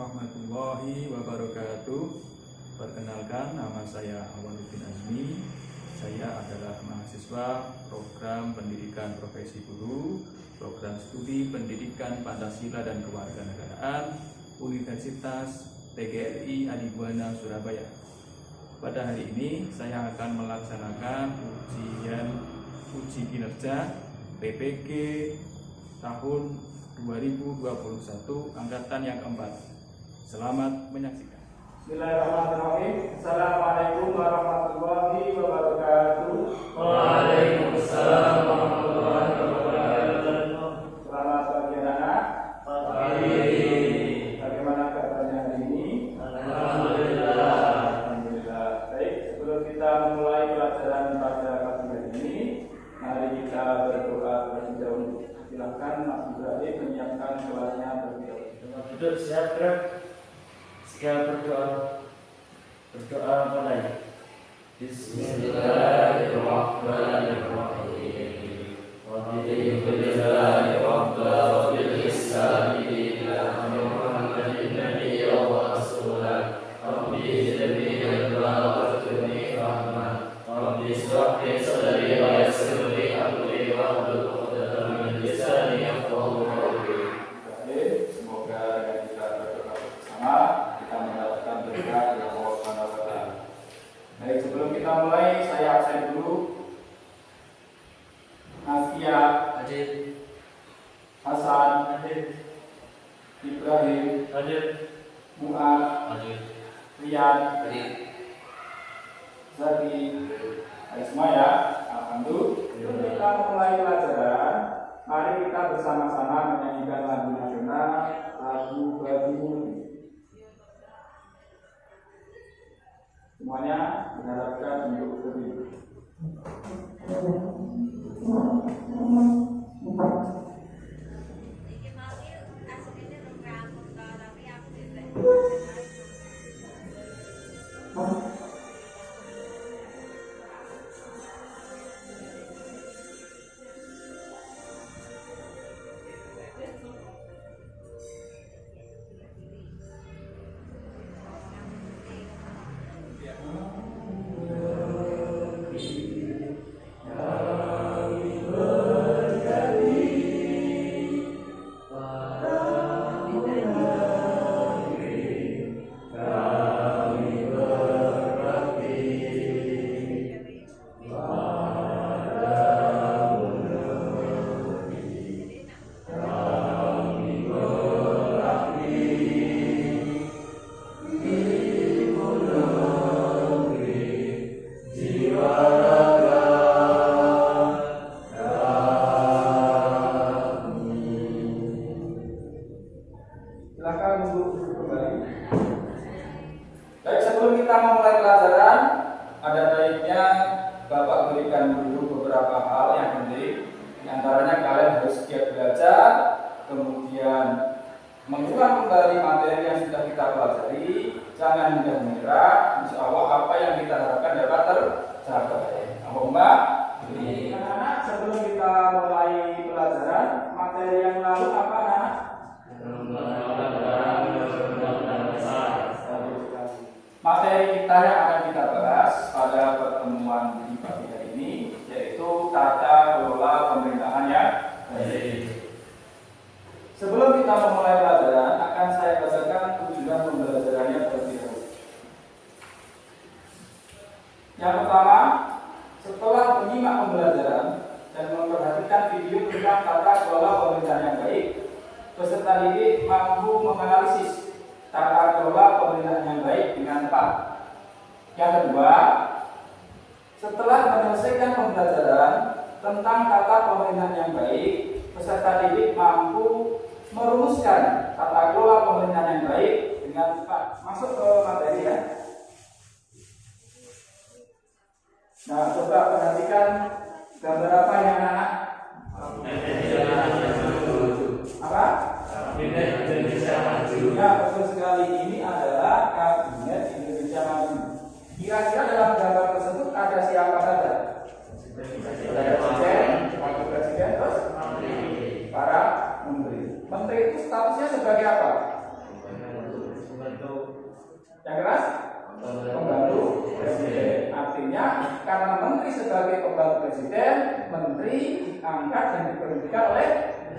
warahmatullahi wabarakatuh. Perkenalkan, nama saya Awaluddin Azmi. Saya adalah mahasiswa program pendidikan profesi guru, program studi pendidikan Pancasila dan Kewarganegaraan Universitas PGRI Adibuana Surabaya. Pada hari ini saya akan melaksanakan uji kinerja PPG tahun 2021 angkatan yang keempat. Selamat menyaksikan. Bismillahirrahmanirrahim. Assalamualaikum warahmatullahi wabarakatuh. Waalaikumsalam warahmatullahi wabarakatuh. Selamat pagi anak. Pagi. Bagaimana kabarnya hari ini? Alhamdulillah. Alhamdulillah. Baik, sebelum kita memulai pelajaran pada pagi hari ini, mari kita berdoa terlebih dahulu. Silakan Mas Ibrahim menyiapkan kelasnya terlebih dahulu. Duduk siap gerak. Siap berdoa. Berdoa mulai. Bismillahirrahmanirrahim. Alhamdulillahi rabbil alamin. Muhammadin nabiyyan wa rasulan. Rabbi zidni ilma warzuqni fahma. Rabbi ishrah li sadri wa yassir li amri wahlul 'uqdatam min lisani yafqahu qawli. Semoga kita berdoa bersama kita mendapatkan berkah dari Allah Subhanahu wa taala. Baik, sebelum kita mulai saya absen dulu. Nasya, Hadir. Hasan, Hadir. Ibrahim, Hadir. Mu'ad, Hadir. Rian, Hadir. Zaki, semua ya. Alhamdulillah. Sebelum kita mulai pelajaran, mari kita bersama-sama menyanyikan lagu nasional, lagu Bagi Muli. Semuanya diharapkan untuk berdiri. Silakan duduk kembali. Baik, sebelum kita memulai pelajaran, ada baiknya Bapak berikan dulu beberapa hal yang penting. Di antaranya kalian harus giat belajar, kemudian mengulang kembali materi yang sudah kita pelajari, jangan mudah menyerah. Insya Allah apa yang kita harapkan dapat tercapai. Allahumma amin. Anak-anak, sebelum kita mulai pelajaran, materi yang lalu apa anak? Materi kita yang akan kita bahas pada pertemuan di pagi hari ini yaitu tata kelola pemerintahan yang baik. Sebelum kita memulai pelajaran, akan saya bacakan tujuan pembelajarannya terlebih dahulu. Yang pertama, setelah menyimak pembelajaran dan memperhatikan video tentang tata kelola pemerintahan yang baik, peserta didik mampu menganalisis tata kelola pemerintahan yang baik dengan tepat. Yang kedua, setelah menyelesaikan pembelajaran tentang tata pemerintahan yang baik, peserta didik mampu merumuskan tata kelola pemerintahan yang baik dengan tepat. Masuk ke materi ya. Nah, coba perhatikan gambar apa yang anak? Apa? Kabinet Indonesia Maju. Ya, betul sekali. Ini adalah Kabinet Indonesia Maju. Kira-kira dalam gambar tersebut ada siapa saja? Presiden, wakil presiden, terus para menteri. Menteri itu statusnya sebagai apa? menteri sebagai pembantu presiden, menteri diangkat dan diberhentikan oleh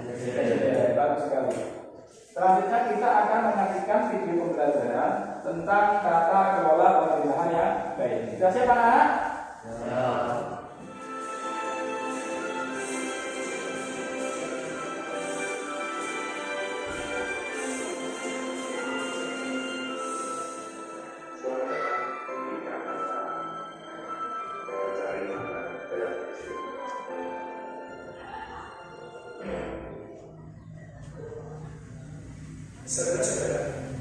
presiden. Bagus sekali. Selanjutnya kita akan menyaksikan video pembelajaran tentang tata kelola pemerintahan yang baik. Sudah siap anak-anak? Saudara-saudara,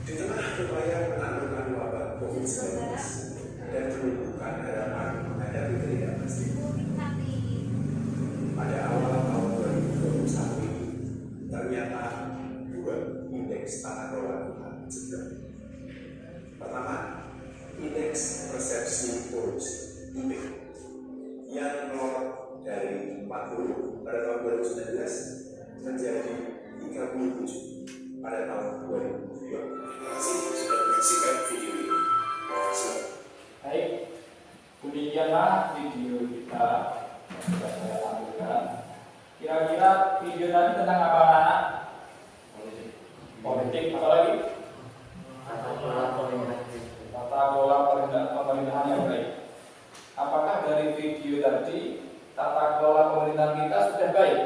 di tengah upaya penanggulangan wabah COVID-19 dan penumpukan harapan menghadapi ketidakpastian, pada awal tahun 2021 ini ternyata dua indeks tata kelola kita jebol. Pertama, indeks persepsi korupsi (IPK) yang melorot dari 40 pada tahun 2019 menjadi 37 pada tahun 2002. Terima kasih sudah menyaksikan video ini. Baik, demikianlah video kita sudah saya tampilkan. Kira-kira video tadi tentang apa anak-anak? Politik, apa lagi? Tata kelola pemerintahan yang baik. Apakah dari video tadi tata kelola pemerintahan kita sudah baik?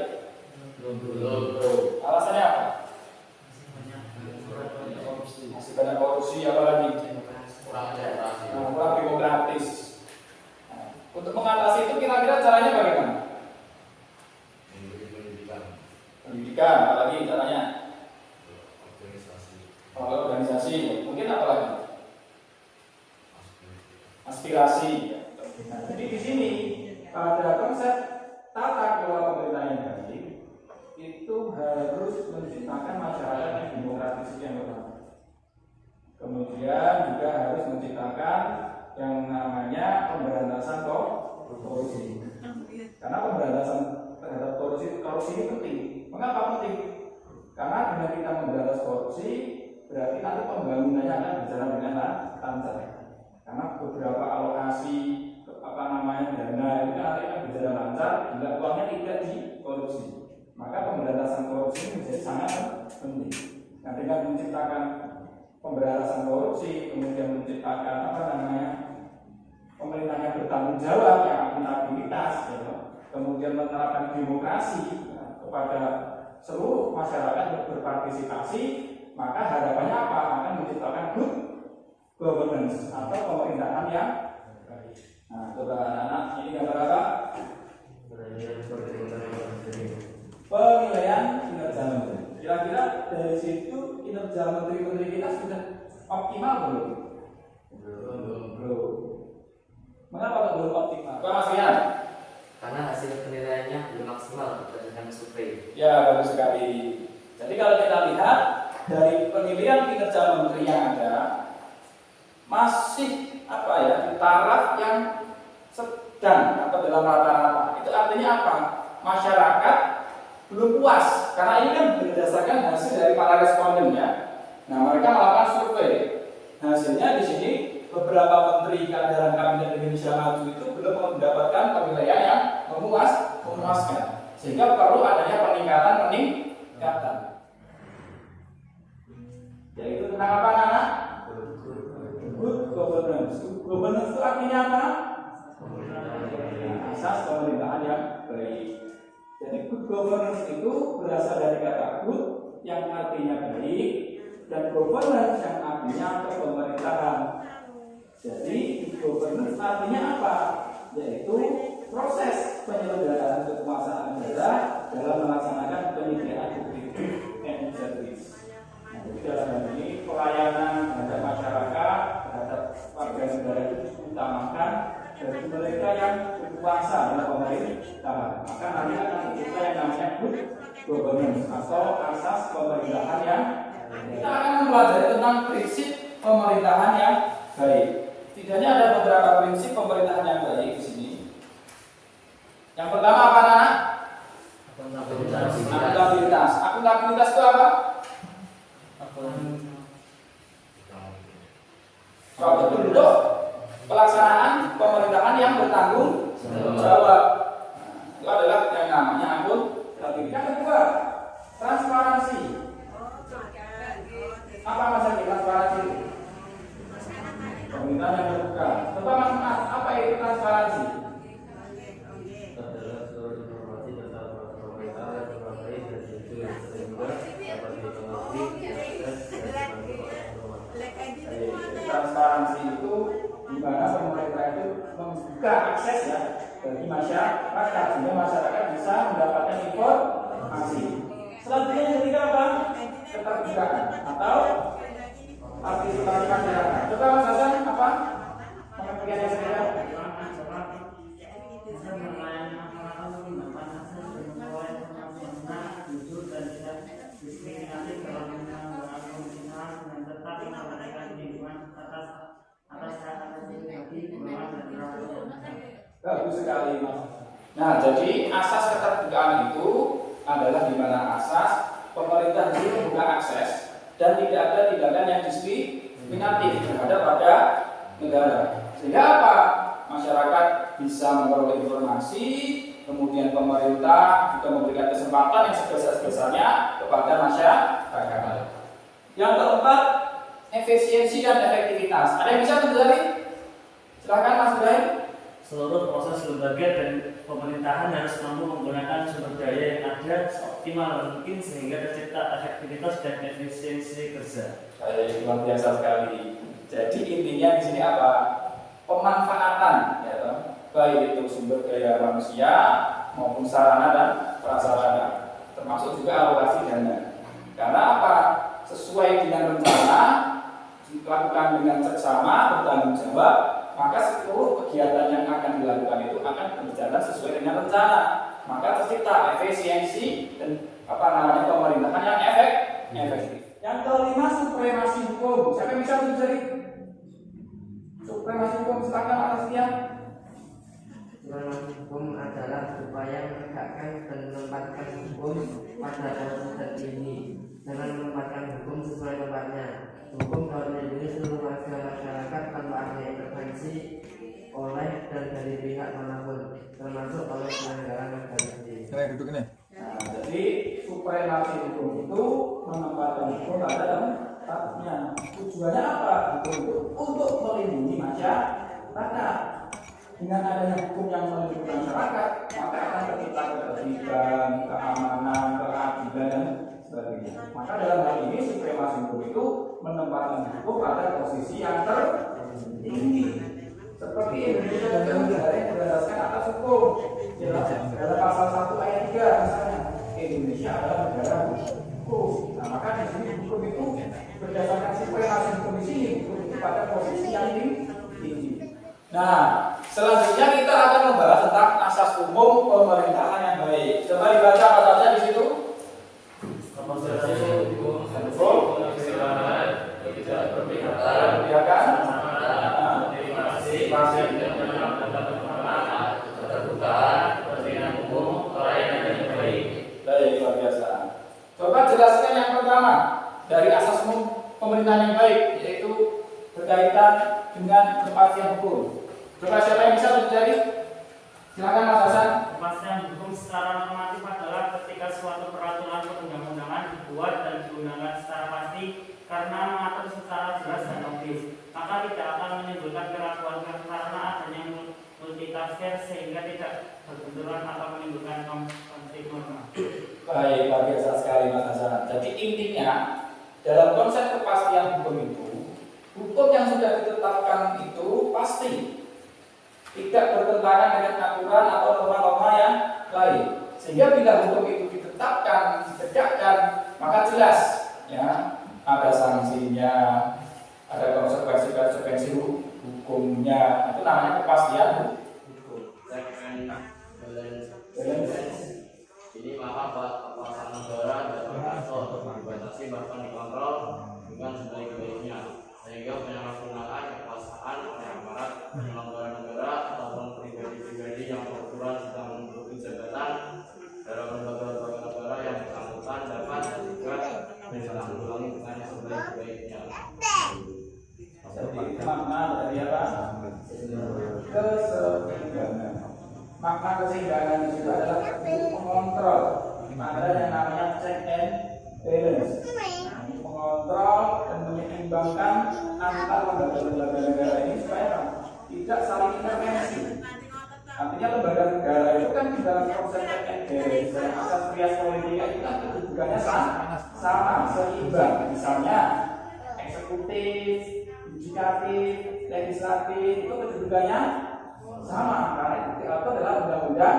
Belum. Alasannya apa? Masih banyak korupsi, apa lagi? Kurang demokratis. Nah, untuk mengatasi itu kira-kira caranya bagaimana? Pendidikan, apalagi caranya? Organisasi, mungkin apa lagi? Aspirasi. Nah, jadi di sini pada konsep tata kelola pemerintahan yang baik itu harus menciptakan masyarakat yang demokratis yang pertama. Kemudian juga harus menciptakan yang namanya pemberantasan korupsi. Karena pemberantasan terhadap korupsi ini penting. Mengapa penting? Karena dengan kita memberantas korupsi, berarti nanti pembangunannya akan berjalan dengan lancar. Karena beberapa alokasi dana itu nanti akan berjalan lancar, jika uangnya tidak dikorupsi. Maka pemberantasan korupsi ini menjadi sangat penting. Nah, dengan menciptakan pemberantasan korupsi, kemudian menciptakan pemerintah yang bertanggung jawab, yang akuntabilitas, ya, kemudian menerapkan demokrasi kepada seluruh masyarakat berpartisipasi, maka harapannya apa? Akan menciptakan good governance atau pemerintahan yang baik. Nah, coba anak-anak, ini gambar apa? Penilaian kinerja menteri. Kira-kira dari situ kinerja menteri-menteri kita sudah optimal belum? Belum. Mengapa belum optimal? Pak Mas Rian? Karena hasil penilaiannya belum maksimal berdasarkan survei. Ya, bagus sekali. Jadi kalau kita lihat dari penilaian kinerja menteri yang ada, masih di taraf yang sedang atau dalam rata-rata. Itu artinya apa? Masyarakat belum puas, karena ini kan berdasarkan hasil dari para responden ya. Nah, mereka melakukan survei. Hasilnya di sini beberapa menteri dalam kabinet Indonesia Maju itu belum mendapatkan penilaian yang memuaskan, sehingga perlu adanya peningkatan. Yaitu tentang apa, anak? Good governance. Good governance itu artinya apa? Asas pemerintahan yang baik. Jadi good governance itu berasal dari kata good yang artinya baik dan governance yang artinya kepemerintahan. Jadi good governance artinya apa? Yaitu proses penyelenggaraan kekuasaan negara dalam melaksanakan penyediaan publik and service. Nah, jadi dalam hal ini pelayanan terhadap masyarakat, terhadap warga negara itu diutamakan dari mereka yang berkuasa dalam pemerintahan. Maka nanti akan kita yang namanya good governance atau asas pemerintahan yang kita akan mempelajari tentang prinsip pemerintahan yang baik. Setidaknya ada beberapa prinsip pemerintahan yang baik di sini. Yang pertama apa, anak? Akuntabilitas. Akuntabilitas itu apa? Suatu bentuk pelaksanaan pemerintahan yang bertanggung jawab. Itu adalah yang namanya akuntabilitas. Yang kedua, transparansi. Apa maksudnya transparansi? Pemerintahan yang terbuka. Coba Mas Mas, apa itu transparansi? Adalah seluruh informasi tentang pemerintah yang terkait dan jujur sehingga dapat dipengaruhi, diakses, dan dimanfaatkan oleh masyarakat. Transparansi itu di mana pemerintah itu membuka akses ya bagi masyarakat sehingga masyarakat bisa mendapatkan informasi. Selanjutnya yang ketiga apa? Keterbukaan atau partisipasi masyarakat. Coba Mas Hasan apa? Pengertian yang ketiga? Bagus sekali Mas. Nah, jadi asas keterbukaan itu adalah di mana asas pemerintah itu membuka akses dan tidak ada tindakan yang diskriminatif terhadap pada negara. Sehingga apa? Masyarakat bisa memperoleh informasi, kemudian pemerintah juga memberikan kesempatan yang sebesar-besarnya kepada masyarakat. Yang keempat, efisiensi dan efektivitas. Ada yang bisa menjelaskan? Silakan Mas Ibrahim. Seluruh proses lembaga dan pemerintahan harus mampu menggunakan sumber daya yang ada seoptimal mungkin sehingga tercipta efektivitas dan efisiensi kerja. Luar biasa sekali. Jadi intinya di sini apa? Pemanfaatan, ya, baik itu sumber daya manusia maupun sarana dan prasarana, termasuk juga alokasi dana. Karena apa? Sesuai dengan rencana, dilakukan dengan seksama, bertanggung jawab, maka seluruh kegiatan yang akan dilakukan itu akan berjalan sesuai dengan rencana. Maka tercipta efisiensi dan pemerintahan yang efektif. Yang kelima, supremasi hukum. Siapa yang bisa menjadi supremasi hukum? Silakan atas dia. Supremasi hukum adalah upaya menegakkan dan menempatkan hukum pada posisi tertinggi dengan menempatkan hukum sesuai tempatnya. Hukum dapat melindungi seluruh warga masyarakat tanpa ada intervensi oleh dan dari pihak manapun, termasuk oleh penyelenggara negara sendiri. Duduk ini. Nah, jadi supremasi hukum itu menempatkan hukum pada tempatnya. Tujuannya apa? Untuk melindungi masyarakat. Dengan adanya hukum yang melindungi masyarakat, maka akan tercipta ketertiban, keamanan, keadilan dan sebagainya. Maka dalam hal ini supremasi hukum itu menempatkan hukum pada posisi yang tertinggi. Seperti Indonesia dan negara yang berdasarkan atas hukum. Jelas dalam pasal 1 ayat 3 misalnya, Indonesia adalah negara hukum. Nah, maka di sini hukum itu berdasarkan supremasi hukum di sini hukum itu pada posisi yang tinggi. Nah, selanjutnya kita akan membahas tentang asas umum pemerintahan yang baik. Coba dibaca apa saja di situ. Luar biasa. Coba jelaskan yang pertama dari asas umum pemerintahan yang baik, yaitu berkaitan dengan kepastian hukum. Coba siapa yang bisa mencari? Silakan Mas Hasan. Kepastian hukum secara normatif adalah ketika suatu peraturan perundang-undangan dibuat dan digunakan secara pasti karena mengatur secara jelas dan logis, maka tidak akan menimbulkan keraguan karena adanya multitafsir sehingga tidak berbenturan atau menimbulkan konflik norma. Baik, luar biasa sekali Mas Hasan. Jadi intinya dalam konsep kepastian hukum itu, hukum yang sudah ditetapkan itu pasti, tidak bertentangan dengan aturan atau norma-norma yang lain. Sehingga bila hukum itu ditetapkan, ditegakkan, maka jelas ya ada sanksinya, ada konsekuensi hukumnya. Itu namanya kepastian hukum. Ini maka kekuasaan negara dapat diatur, dibatasi bahkan dikontrol dengan sebaik-baiknya, sehingga penyalahgunaan kekuasaan oleh aparat penyelenggara negara ataupun pribadi-pribadi yang kebetulan sedang menduduki jabatan dalam lembaga-lembaga negara yang bersangkutan dapat dan juga ditanggulangi dengan sebaik-baiknya. Jadi makna dari apa? keseimbangan. Makna keseimbangan itu adalah mengontrol. Ada yang namanya check and balance. Mengontrol dan menyeimbangkan antar lembaga-lembaga negara ini supaya tidak saling intervensi. Artinya lembaga negara itu kan di dalam proses check and balance dalam asas trias politika itu kan kedudukannya sama, seimbang. Misalnya eksekutif, yudikatif, legislatif itu kedudukannya sama karena itu adalah undang-undang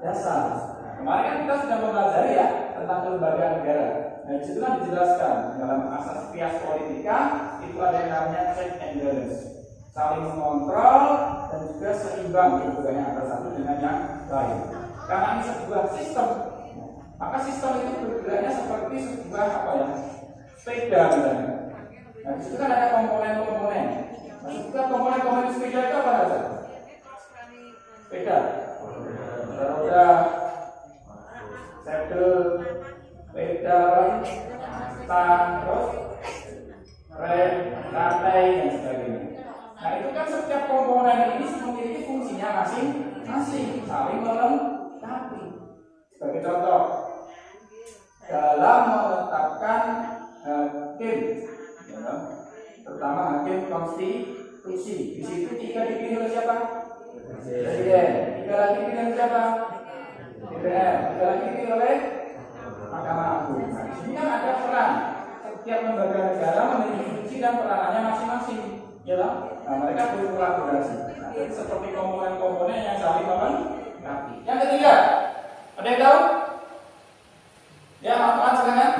dasar. Kemarin kan kita sudah mempelajari ya tentang kelembagaan negara. Nah, di situ kan dijelaskan dalam asas trias politika itu ada yang namanya check and balance, saling mengontrol dan juga seimbang kedudukannya antara satu dengan yang lain. Karena ini sebuah sistem, maka sistem itu bergeraknya seperti sebuah apa ya, sepeda misalnya. Nah, di situ kan ada komponen-komponen. Nah, juga komponen-komponen sepeda itu apa saja? Sepeda, roda, sedel, pedal, stang, terus rem, rantai dan sebagainya. Nah, itu kan setiap komponen ini memiliki fungsinya masing-masing, saling melengkapi. Sebagai contoh, dalam menetapkan hakim, terutama hakim konstitusi, di situ 3 dipilih oleh siapa? Presiden. 3 lagi dipilih oleh siapa? DPR. 3 lagi dipilih oleh Mahkamah Agung. Nah, di sini kan ada peran. Setiap lembaga negara memiliki fungsi dan peranannya masing-masing. Ya, nah, mereka berkolaborasi. Nah, jadi seperti komponen-komponen yang saling melengkapi. Yang ketiga, ada yang tahu? Ya, Mas, silakan.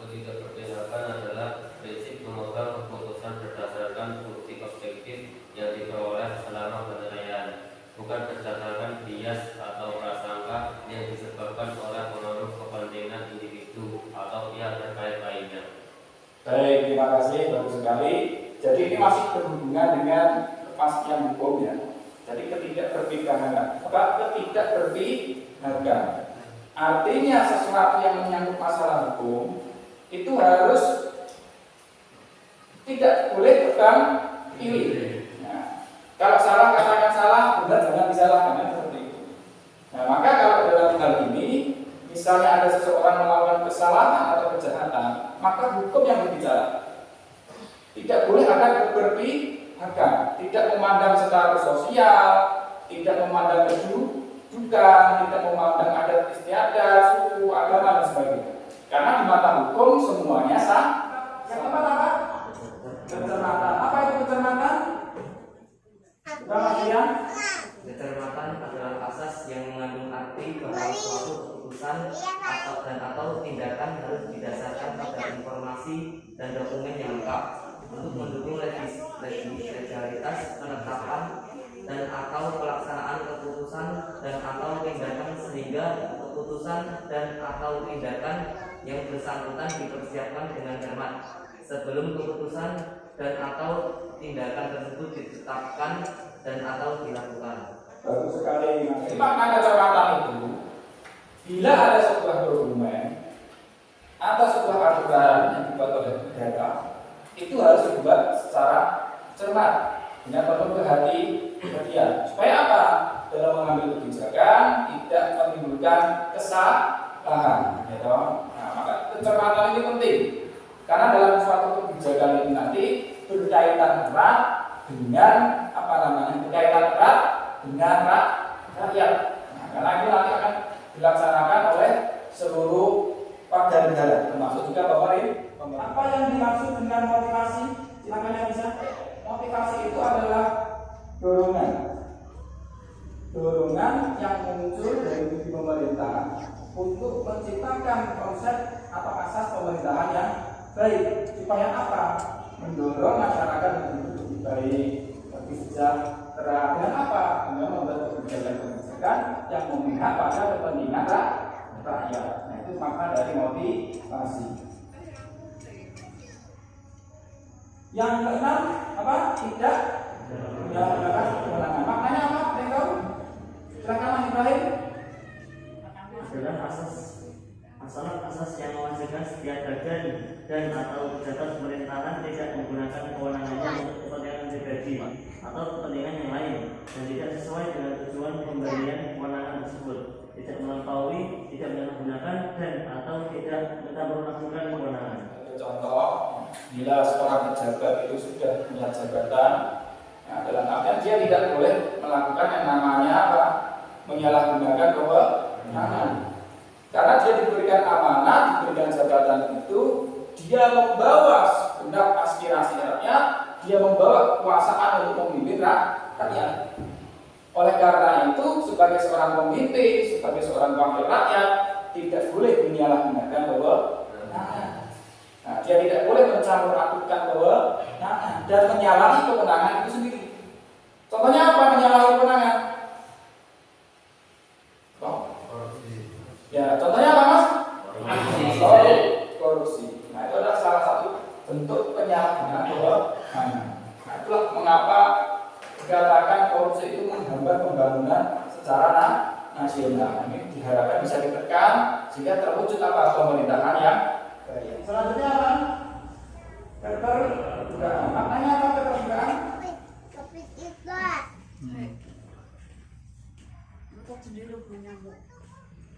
Ketidakberpihakan adalah prinsip memegang keputusan berdasarkan bukti objektif yang diperoleh selama penilaian, bukan berdasarkan bias atau prasangka yang disebabkan oleh pengaruh kepentingan individu atau pihak terkait lainnya. Baik, terima kasih, bagus sekali. Jadi ini masih berhubungan dengan kepastian hukum ya. Jadi ketidakberpihakan. Artinya sesuatu yang menyangkut masalah hukum itu harus tidak boleh tebang pilih. Nah, kalau salah katakan salah, benar jangan disalahkan kan seperti itu. Nah, maka kalau dalam hal ini misalnya ada seseorang melakukan kesalahan atau kejahatan, maka hukum yang berbicara. Tidak boleh ada keberpihakan, tidak memandang status sosial, tidak memandang kedudukan, tidak memandang adat istiadat, suku, agama dan sebagainya. Karena di mata hukum semuanya sah. Yang keempat apa? Kecermatan. Apa itu kecermatan? Kemudian Kecermatan adalah asas yang mengandung arti bahwa suatu keputusan atau tindakan harus didasarkan pada informasi dan dokumen yang lengkap untuk mendukung legalitas penetapan dan atau pelaksanaan keputusan dan atau tindakan, sehingga keputusan dan atau tindakan yang bersangkutan dipersiapkan dengan cermat sebelum keputusan dan atau tindakan tersebut ditetapkan dan atau dilakukan. Bagus sekali. Jadi makna kecermatan itu, bila ada sebuah dokumen atau sebuah aturan yang dibuat oleh negara, itu harus dibuat secara cermat dengan penuh kehati-hatian. Supaya apa? Dalam mengambil kebijakan tidak menimbulkan kesalahan. Gitu. Nah, maka kecermatan ini penting karena dalam suatu kebijakan ini nanti berkaitan erat dengan dengan rakyat. Nah, karena itu nanti akan dilaksanakan oleh seluruh warga negara, termasuk juga pemerintah. Apa yang dimaksud dengan motivasi? Silakan yang bisa. Motivasi itu adalah dorongan yang muncul dari diri pemerintah untuk menciptakan konsep atau asas pemerintahan yang baik. Supaya apa? Mendorong masyarakat untuk lebih baik, lebih sejahtera. Dengan apa? Dengan membuat kebijakan yang memihak pada kepentingan rakyat. Nah, itu makna dari motivasi. Yang keenam apa? Tidak menyalahgunakan kewenangan. Maknanya apa? Ada yang tahu? Silakan Mas Ibrahim. Adalah asas yang mewajibkan setiap badan dan atau pejabat pemerintahan tidak menggunakan kewenangannya untuk kepentingan pribadi atau kepentingan yang lain, dan absen atau tidak memperlakukan kewenangan. Contoh, bila seorang pejabat itu sudah punya jabatan, nah, dalam artian dia tidak boleh melakukan yang namanya apa? Menyalahgunakan kewenangan. Karena dia diberikan amanah, diberikan jabatan itu, dia membawa segenap aspirasi rakyat, dia membawa kekuasaan untuk memimpin rakyat. Oleh karena itu, sebagai seorang pemimpin, sebagai seorang wakil rakyat, tidak boleh menyalahgunakan kewenangan. Nah, dia tidak boleh mencampur adukan kewenangan dan menyalahi kewenangan itu sendiri. Contohnya apa menyalahi kewenangan? Ya, contohnya apa, Mas? Korupsi. Nah, itu adalah salah satu bentuk penyalahgunaan kewenangan. Nah, itulah mengapa dikatakan korupsi itu menghambat pembangunan secara nasional. Ini diharapkan bisa ditekan sehingga terwujud apa pemerintahan yang baik. Selanjutnya apa? Keterbukaan. Maknanya apa keterbukaan?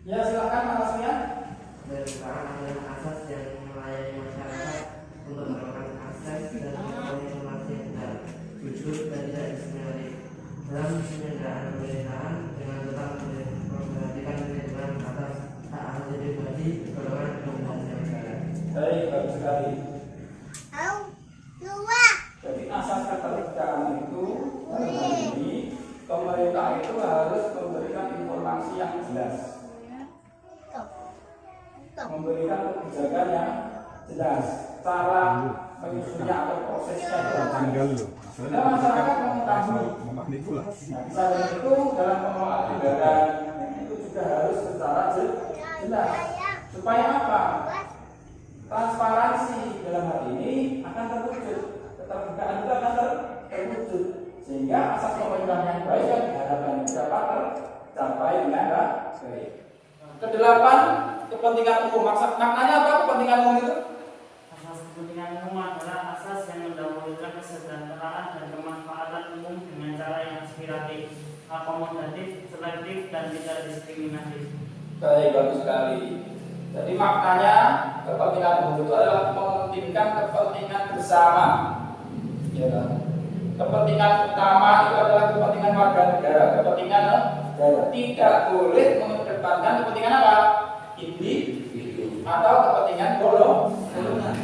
Ya, silakan Mas Asmian. Keterbukaan adalah asas yang melayani masyarakat untuk mendapatkan akses dan informasi yang benar, jujur dan tidak diskriminatif dalam penyelenggaraan pemerintahan dengan tetap memperhatikan perlindungan atas hak asasi pribadi, golongan dan negara. Baik, bagus sekali. Jadi asas keterbukaan itu ini pemerintah itu harus memberikan informasi yang jelas, memberikan kebijakan yang jelas, cara menyusunnya atau prosesnya jelas. Dan masyarakat mengetahui. Nah, bisa dari itu dalam pengelolaan anggaran itu juga harus secara jelas. Supaya apa? Transparansi dalam hal ini akan terwujud, keterbukaan itu akan terwujud, sehingga asas pemerintahan yang baik yang diharapkan dapat tercapai dengan baik. Kedelapan, kepentingan umum. Maknanya apa kepentingan umum itu? Asas kepentingan umum adalah asas yang mendahulukan kesejahteraan dan kemanfaatan umum dengan cara yang aspiratif, akomodatif, selektif, dan tidak diskriminatif. Baik, bagus sekali. Jadi maknanya kepentingan umum itu adalah mementingkan kepentingan bersama. Ya kan? Kepentingan utama itu adalah kepentingan warga negara, kepentingan negara. Tidak boleh mengedepankan kepentingan apa? Individu atau kepentingan golongan.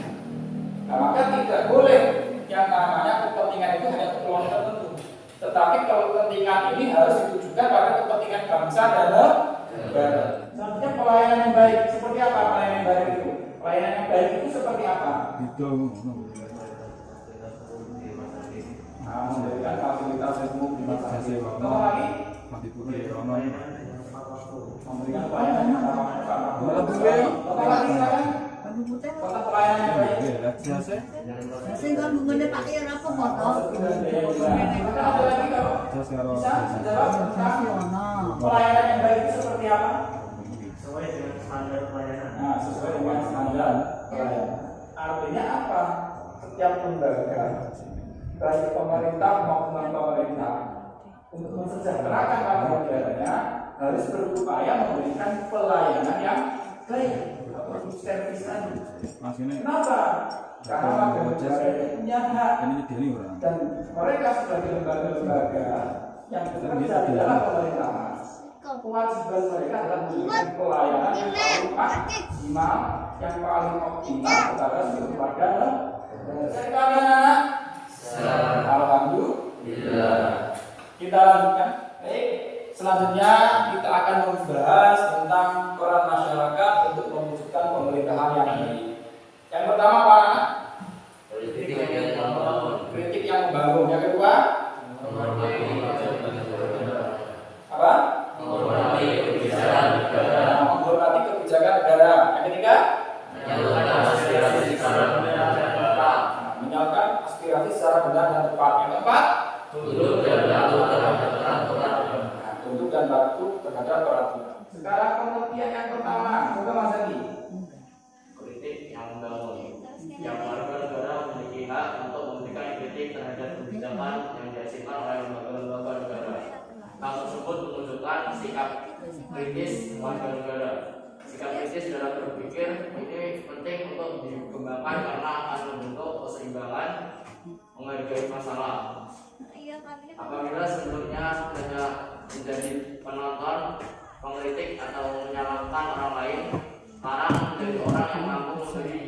Nah, maka tidak boleh yang namanya kepentingan itu hanya untuk kelompok tertentu. Tetapi kalau kepentingan ini harus ditujukan pada kepentingan bangsa dan negara. Selanjutnya pelayanan yang baik. Seperti apa pelayanan yang baik itu? Pelayanan yang baik itu seperti apa? Nah, memberikan fasilitas umum di masyarakat. Contoh lagi? Memberikan pelayanan yang ramah. Contoh lagi silakan. Contoh pelayanan yang baik. Sehingga mengenai pakai apa foto? Maka ada lagi kalau bisa menjawab tentang pelayanan yang baik itu seperti apa? Sesuai dengan standar pelayanan. Nah, sesuai dengan standar pelayanan. Artinya apa? Setiap lembaga, baik pemerintah maupun non pemerintah, untuk mensejahterakan warga negaranya harus berupaya memberikan pelayanan yang baik atau good service tadi. Kenapa? Karena warga negara itu punya hak dan mereka sebagai lembaga-lembaga yang bekerja di dalam pemerintahan, kewajiban mereka adalah memberikan pelayanan yang paling maksimal, yang paling optimal kepada seluruh warga negara. Anak-anak, alhamdulillah. Kita lanjutkan. Baik. Selanjutnya kita akan membahas tentang peran masyarakat untuk mewujudkan pemerintahan yang baik. Yang pertama apa? Kritik yang membangun. Yang kedua apa? Menghormati kebijakan negara. Yang ketiga menyalurkan aspirasi secara benar dan tepat. Yang keempat tunduk dan patuh terhadap peraturan. Sekarang pengertian yang pertama, coba Mas Adi. Kritik yang membangun. Yang warga negara memiliki hak untuk memberikan kritik terhadap kebijakan yang dihasilkan oleh lembaga-lembaga negara. Hal tersebut menunjukkan sikap kritis warga negara. sikap kritis dalam berpikir ini penting untuk dikembangkan karena akan membentuk keseimbangan menghargai masalah. Apabila sebelumnya hanya menjadi penonton, pengkritik atau menyalahkan orang lain, sekarang menjadi orang yang mampu memberi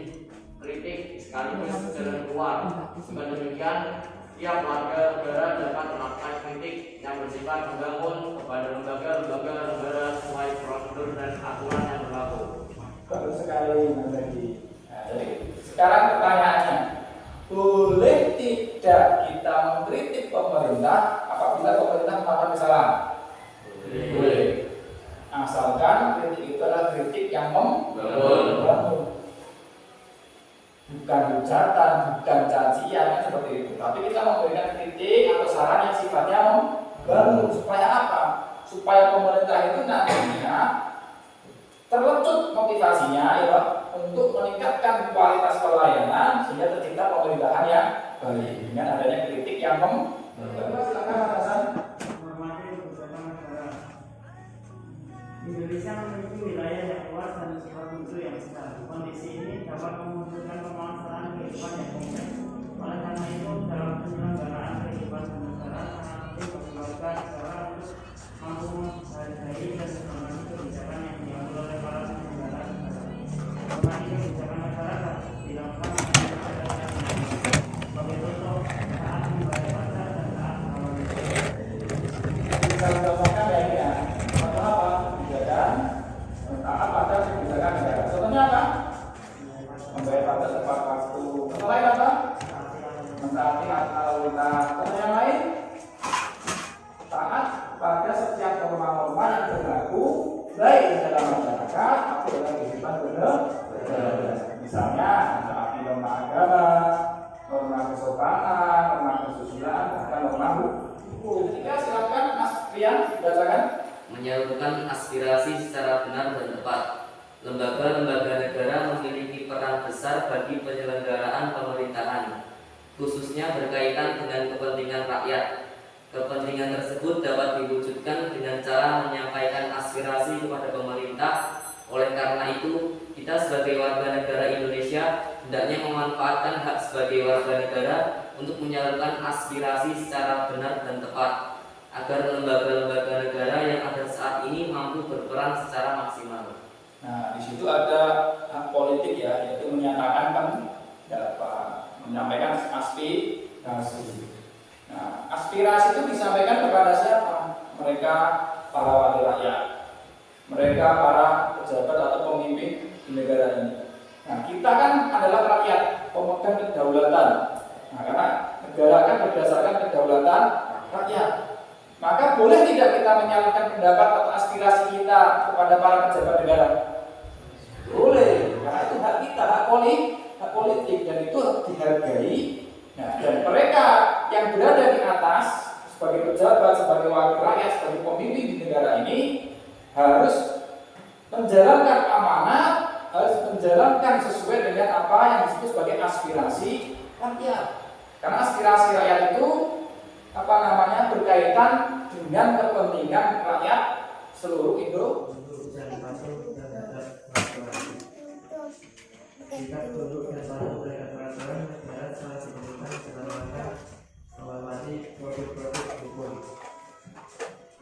kritik sekaligus jalan keluar. Dengan demikian, tiap warga negara dapat melakukan kritik yang bersifat membangun kepada lembaga-lembaga negara sesuai prosedur dan aturan yang berlaku. Bagus sekali Mas Egi. Nah, jadi sekarang pertanyaannya, boleh tidak kita mengkritik pemerintah apabila pemerintah melakukan kesalahan? Boleh. Asalkan kritik itu adalah kritik yang membangun. Bukan hujatan, bukan cacian seperti itu. Tapi kita memberikan kritik atau saran yang sifatnya membangun. Supaya apa? Supaya pemerintah itu nantinya terlecut motivasinya ya untuk meningkatkan kualitas pelayanan sehingga tercipta pemerintahan yang baik dengan adanya kritik yang membangun. Silakan Mas Hasan. Indonesia memiliki wilayah yang luas dan sifat penduduk yang besar. Kondisi ini dapat memunculkan permasalahan kehidupan yang kompleks. Oleh karena itu, dalam penyelenggaraan kehidupan bernegara sangat penting bagi warga negara untuk mampu menghargai dan menghormati kebijakan yang diambil oleh para penyelenggara negara. Menghormati kebijakan negara harus dilakukan dengan adat yang baik. Sebagai contoh, taat membayar pajak dan taat melawan Bisa contohkan kayak ini ya. Contoh apa? Kebijakan taat pada kebijakan negara. Contohnya apa? Membayar pajak tepat waktu. Contoh lain apa? Mentaati aturan lalu lintas. Contoh yang lain? Taat pada setiap norma-norma yang berlaku baik di dalam masyarakat atau dalam kehidupan bernegara. Misalnya mentaati norma agama, norma kesopanan, norma kesusilaan, bahkan norma hukum. Ketika silakan Mas Rian bacakan. Menyalurkan aspirasi secara benar dan tepat. Lembaga-lembaga negara memiliki peran besar bagi penyelenggaraan pemerintahan, khususnya berkaitan dengan kepentingan rakyat. Kepentingan tersebut dapat diwujudkan dengan cara menyampaikan aspirasi kepada pemerintah. Oleh karena itu, kita sebagai warga negara Indonesia hendaknya memanfaatkan hak sebagai warga negara untuk menyalurkan aspirasi secara benar dan tepat, agar lembaga-lembaga negara yang ada saat ini mampu berperan secara maksimal. Nah, di situ ada hak politik ya, yaitu menyatakan pendapat, menyampaikan aspirasi. Nah, aspirasi itu disampaikan kepada siapa? Mereka para wakil rakyat, mereka para pejabat atau pemimpin di negara ini. Nah, kita kan adalah rakyat, pemegang kedaulatan. Nah, karena negara kan berdasarkan kedaulatan rakyat. Maka boleh tidak kita menyalurkan pendapat atau aspirasi kita kepada para pejabat negara? Boleh, karena itu hak kita, hak politik, dan itu harus dihargai. Nah, dan mereka yang berada di atas sebagai pejabat, sebagai wakil rakyat, sebagai pemimpin di negara ini harus menjalankan amanah, harus menjalankan sesuai dengan apa yang disebut sebagai aspirasi rakyat. Karena aspirasi rakyat itu berkaitan dengan kepentingan rakyat seluruh Indonesia. Jika penduduk yang selalu memberikan peraturan negara salah diberikan kedaulatan menghormati produk-produk hukum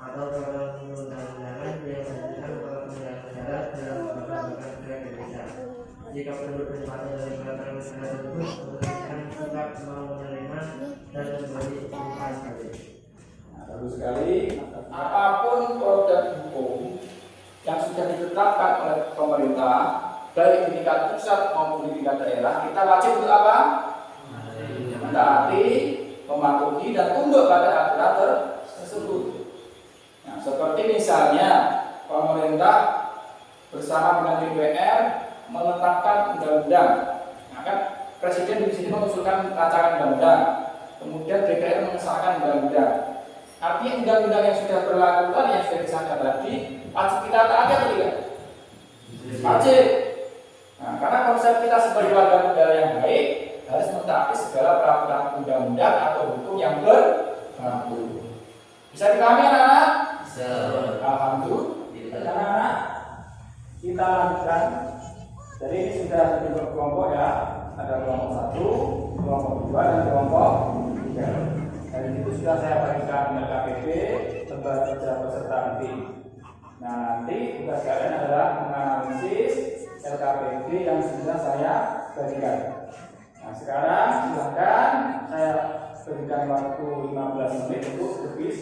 atau perundang-undangan yang dihasilkan oleh penyelenggara dalam lembaga negara Indonesia. Jika penduduk berpatah dari peraturan negara tersebut menunjukkan sikap mau menerima dan memberi umpan balik. Bagus sekali. Apapun produk hukum yang sudah ditetapkan oleh pemerintah, baik di tingkat pusat maupun di tingkat daerah, kita wajib untuk apa? Mentaati, mematuhi, dan tunduk pada aturan tersebut. Nah, seperti misalnya pemerintah bersama dengan DPR menetapkan undang-undang. Nah, kan Presiden di sini mengusulkan rancangan undang-undang, kemudian DPR mengesahkan undang-undang. Artinya undang-undang yang sudah berlaku tadi, yang sudah disahkan tadi, wajib kita taati atau tidak? Wajib. Nah, karena konsep kita sebagai warga negara yang baik harus mentaati segala peraturan undang-undang atau hukum yang berlaku. Bisa dipahami anak-anak? Bisa. Alhamdulillah. Anak-anak. kita lanjutkan. Jadi ini sudah dibentuk kelompok ya. Ada kelompok 1, kelompok 2, dan kelompok 3. Dan itu sudah saya bagikan LKPP, lembar kerja peserta nanti. Nah, nanti tugas kalian adalah menganalisis LKPP yang sudah saya bagikan. Nah, sekarang silakan saya berikan waktu 15 menit untuk berkuis.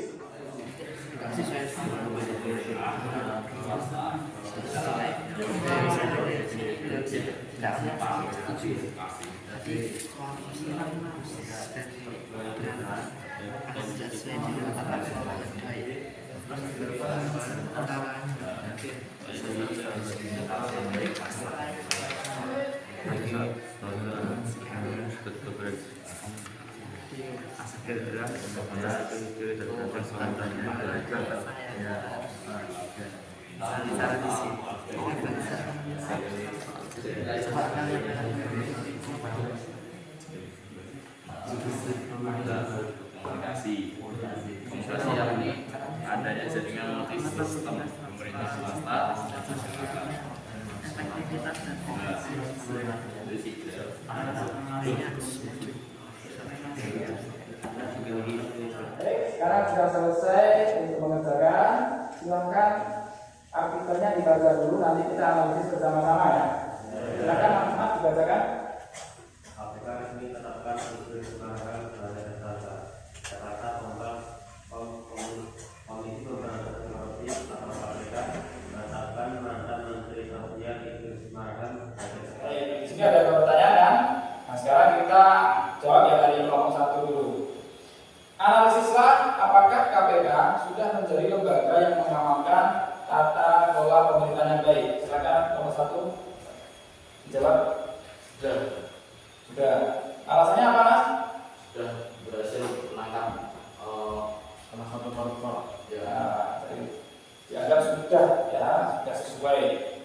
Komunikasi yang ini adanya jaringan multisistem pemerintah swasta Sekarang sudah selesai untuk mengerjakan. Silakan artikelnya dibaca dulu, nanti kita analisis bersama-sama ya. Silakan Mas dibacakan. Apakah resmi tetapkan untuk semangat pada dasar Jakarta tentang Komisi Pemberantasan Korupsi atau KPK menetapkan mantan Menteri Sosial itu Marham. Di sini ada pertanyaan. Nah, sekarang kita jawab ya dari kelompok 1 dulu. Analisislah apakah KPK sudah menjadi lembaga yang mengamalkan tata kelola pemerintahan yang baik. Silakan kelompok 1 dijawab. Sudah. Alasannya apa, Mas? sudah berhasil menangkap salah satu koruptor. Ya, dianggap sudah sesuai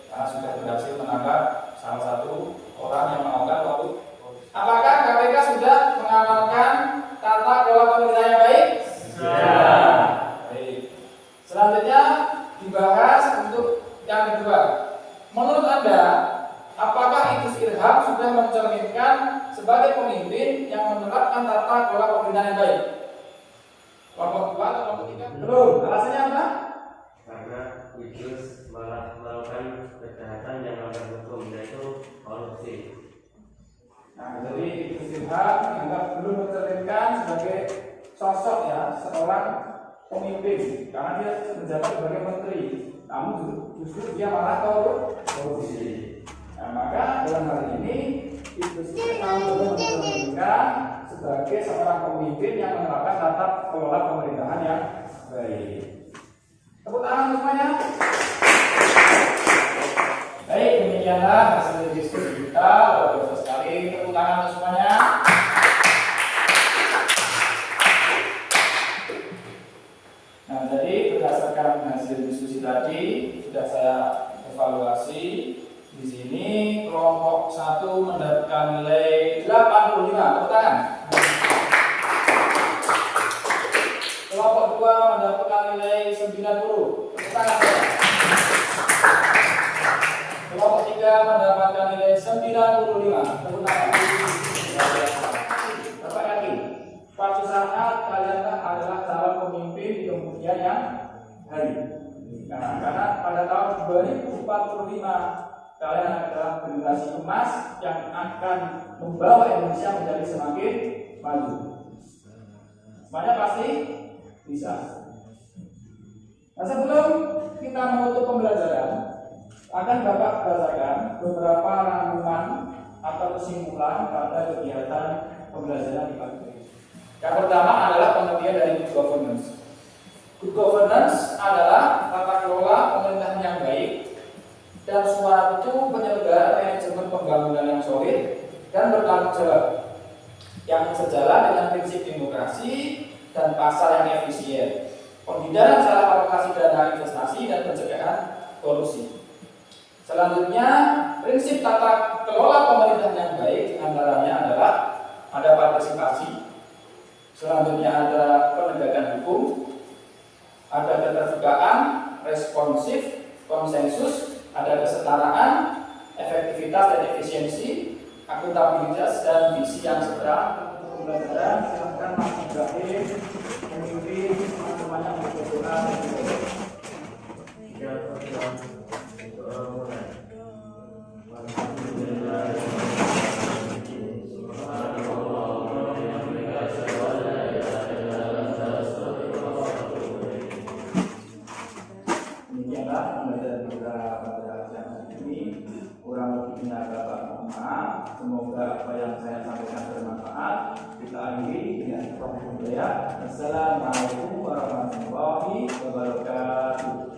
karena sudah berhasil menangkap salah satu orang yang melakukan waktu. Apakah KPK sudah mengamalkan tata kelola pemerintahan yang baik? Sudah. Baik. Selanjutnya dibahas untuk yang kedua. Menurut Anda, apakah Idrus Irham sudah mencerminkan sebagai pemimpin yang menerapkan tata kelola pemerintahan yang baik? Kelompok 2 atau kelompok 3? Belum. Alasannya apa? Karena Idrus malah melakukan kejahatan yang melanggar hukum, yaitu korupsi. Nah, jadi Idrus Irham dianggap belum mencerminkan sebagai sosok ya seorang pemimpin karena dia menjabat sebagai menteri, namun justru dia malah korupsi. Nah, maka dalam hal ini Idrus Irham belum mencerminkan sebagai seorang pemimpin yang menerapkan tata kelola pemerintahan yang baik. Tepuk tangan semuanya. Baik, demikianlah hasil diskusi kita. Luar biasa sekali. Tepuk tangan untuk semuanya. Nah, jadi berdasarkan hasil diskusi tadi sudah saya evaluasi. Di sini kelompok 1 mendapatkan nilai 85. Tepuk tangan. Kelompok 2 mendapatkan nilai 90. Tepuk tangan. Kelompok 3 mendapatkan nilai 95. Tepuk tangan. Bapak yakin suatu saat kalian adalah calon pemimpin di kemudian yang hari. Nah, karena pada tahun 2045 kalian adalah generasi emas yang akan membawa Indonesia menjadi semakin maju. Semuanya pasti bisa. Nah, sebelum kita menutup pembelajaran, akan Bapak bacakan beberapa rangkuman atau kesimpulan pada kegiatan pembelajaran di pagi ini. Yang pertama adalah pengertian dari good governance. Good governance adalah tata kelola pemerintahan yang baik dan suatu penyelenggara manajemen pembangunan yang solid dan bertanggung jawab yang sejalan dengan prinsip demokrasi dan pasar yang efisien, penghindaran salah alokasi dana investasi dan pencegahan korupsi. Selanjutnya, prinsip tata kelola pemerintahan yang baik antaranya adalah ada partisipasi, selanjutnya ada penegakan hukum, ada keterbukaan, responsif, konsensus, Ada kesetaraan, efektivitas dan efisiensi, akuntabilitas dan visi yang sedang pembelajaran. Silakan Mas Ibrahim memimpin teman-temannya untuk berdoa dan berdoa. Demikianlah pembelajaran kita pada siang hari ini. Kurang lebihnya Bapak mohon maaf. Semoga apa yang saya sampaikan bermanfaat. Kita akhiri dengan Assalamualaikum warahmatullahi wabarakatuh.